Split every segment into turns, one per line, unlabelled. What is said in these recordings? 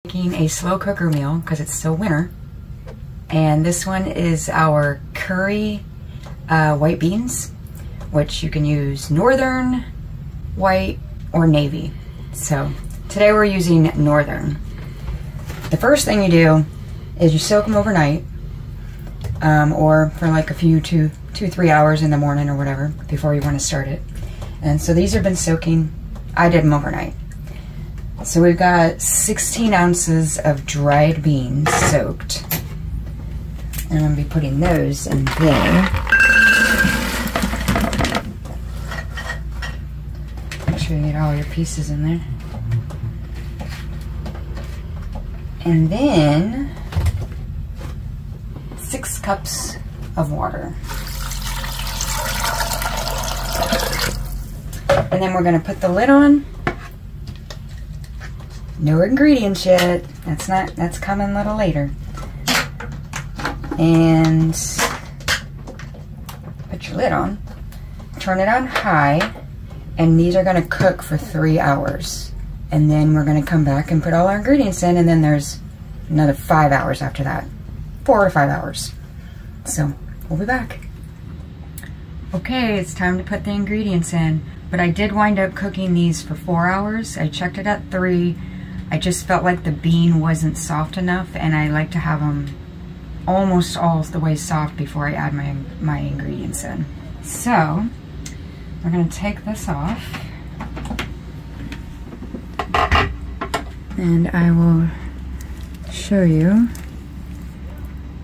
Making a slow cooker meal because it's still winter. And this one is our curry white beans, which you can use northern, white, or navy. So today we're using northern. The first thing you do is you soak them overnight, or for like a few, 2-3 hours in the morning or whatever before you want to start it. And so these have been soaking. I did them overnight. So we've got 16 ounces of dried beans soaked. And I'm going to be putting those in there. Make sure you get all your pieces in there. And then 6 cups of water. And then we're going to put the lid on. No ingredients yet. That's coming a little later. And put your lid on. Turn it on high. And these are going to cook for 3 hours. And then we're going to come back and put all our ingredients in. And then there's another 5 hours after that. 4 to 5 hours. So we'll be back. Okay, it's time to put the ingredients in. But I did wind up cooking these for 4 hours. I checked it at 3. I just felt like the bean wasn't soft enough, and I like to have them almost all the way soft before I add my ingredients in. So we're going to take this off. And I will show you.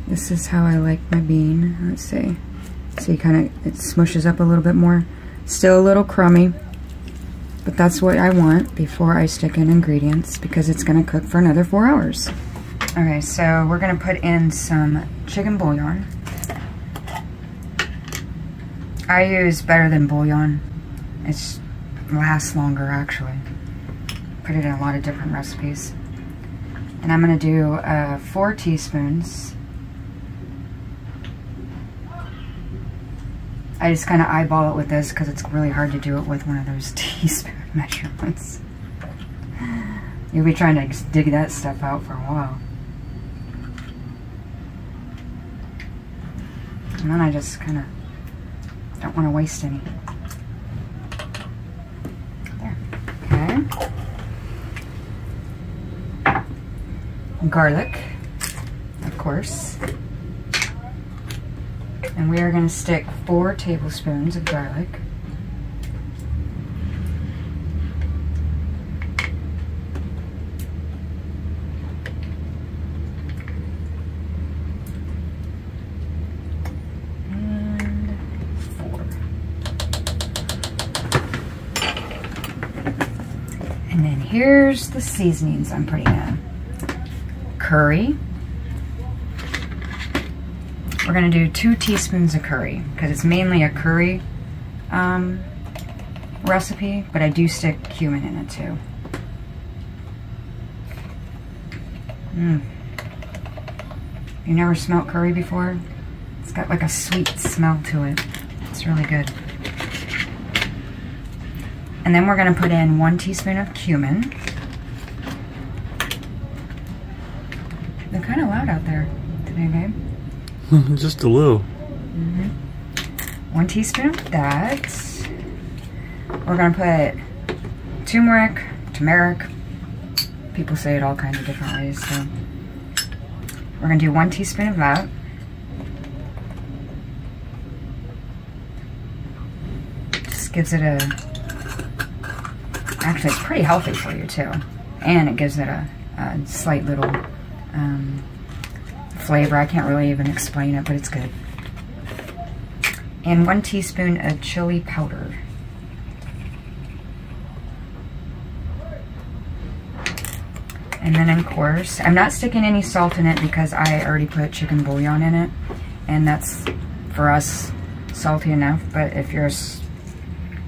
This is how I like my bean. Let's see. See, it smushes up a little bit more. Still a little crummy, but that's what I want before I stick in ingredients because it's going to cook for another 4 hours. Okay, so we're going to put in some chicken bouillon. I use Better Than Bouillon. It lasts longer, actually. Put it in a lot of different recipes. And I'm going to do 4 teaspoons. I just kind of eyeball it with this because it's really hard to do it with one of those teaspoon measurements. You'll be trying to dig that stuff out for a while. And then I just kind of don't want to waste any. There. Okay. Garlic, of course. And we are going to stick 4 tablespoons of garlic. And 4. And then here's the seasonings I'm putting in. Curry. We're going to do 2 teaspoons of curry because it's mainly a curry recipe, but I do stick cumin in it too. You never smelled curry before? It's got like a sweet smell to it. It's really good. And then we're going to put in 1 teaspoon of cumin. They're kind of loud out there today, babe.
Just a little.
1 teaspoon of that. We're going to put turmeric. People say it all kinds of different ways, so we're going to do 1 teaspoon of that. Just gives it a... Actually, it's pretty healthy for you too. And it gives it a slight little flavor. I can't really even explain it, but it's good. And 1 teaspoon of chili powder. And then, of course, I'm not sticking any salt in it because I already put chicken bouillon in it. And that's, for us, salty enough. But if you're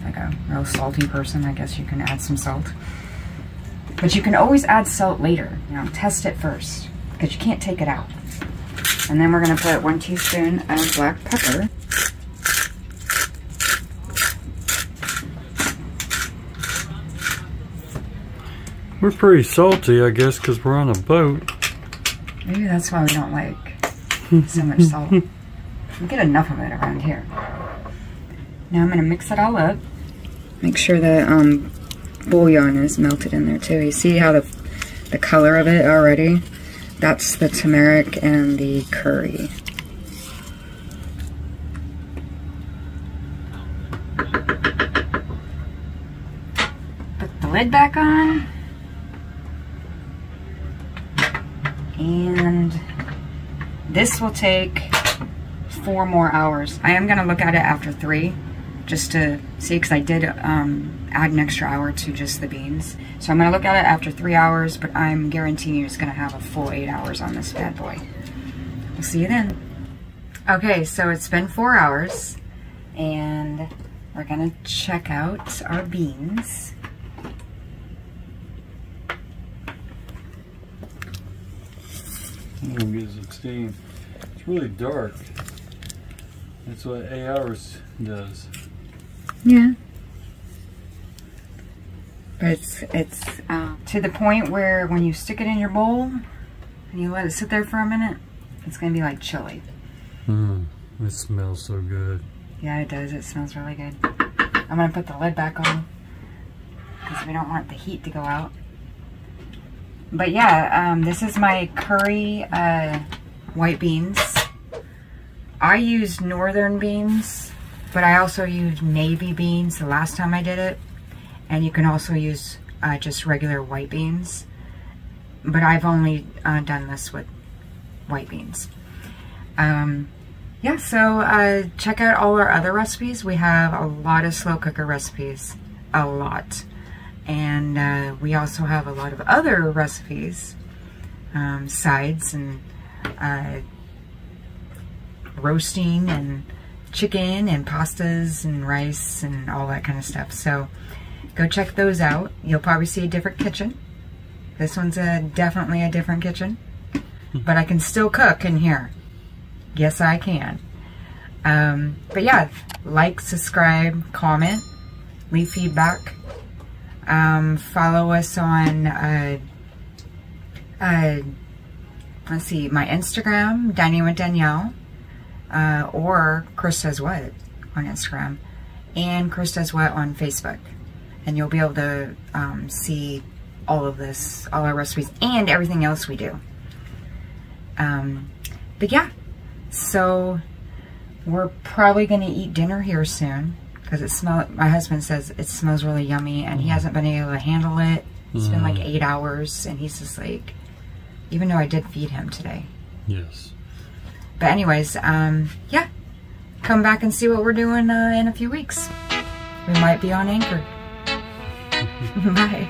like a real salty person, I guess you can add some salt. But you can always add salt later. You know, test it first because you can't take it out. And then we're going to put 1 teaspoon of black pepper.
We're pretty salty, I guess, because we're on a boat.
Maybe that's why we don't like so much salt. We get enough of it around here. Now I'm going to mix it all up. Make sure the bouillon is melted in there too. You see how the color of it already? That's the turmeric and the curry. Put the lid back on. And this will take 4 more hours. I am going to look at it after 3 just to see, because I did add an extra hour to just the beans. So I'm going to look at it after 3 hours, but I'm guaranteeing you it's going to have a full 8 hours on this bad boy. We'll see you then. Okay, so it's been 4 hours and we're going to check out our beans.
I'm gonna get some steam. It's really dark. That's what 8 hours does.
Yeah. But it's to the point where when you stick it in your bowl and you let it sit there for a minute, it's gonna be like chili.
It smells so good.
Yeah, it does. It smells really good. I'm gonna put the lid back on because we don't want the heat to go out. But yeah, this is my curry white beans. I used northern beans, but I also used navy beans the last time I did it. And you can also use just regular white beans. But I've only done this with white beans. Yeah, so check out all our other recipes. We have a lot of slow cooker recipes. A lot. And we also have a lot of other recipes, sides and roasting and chicken and pastas and rice and all that kind of stuff. So go check those out. You'll probably see a different kitchen. This one's definitely a different kitchen, but I can still cook in here. Yes, I can. But yeah, like, subscribe, comment, leave feedback. Follow us on, let's see, my Instagram, Danielle with Danielle, or Chris Does What on Instagram, and Chris Does What on Facebook. And you'll be able to see all of this, all our recipes, and everything else we do. But yeah, so we're probably going to eat dinner here soon. Because my husband says it smells really yummy, and he hasn't been able to handle it. It's been like 8 hours, and he's just like, even though I did feed him today.
Yes.
But anyways, yeah, come back and see what we're doing in a few weeks. We might be on Anchor. Bye.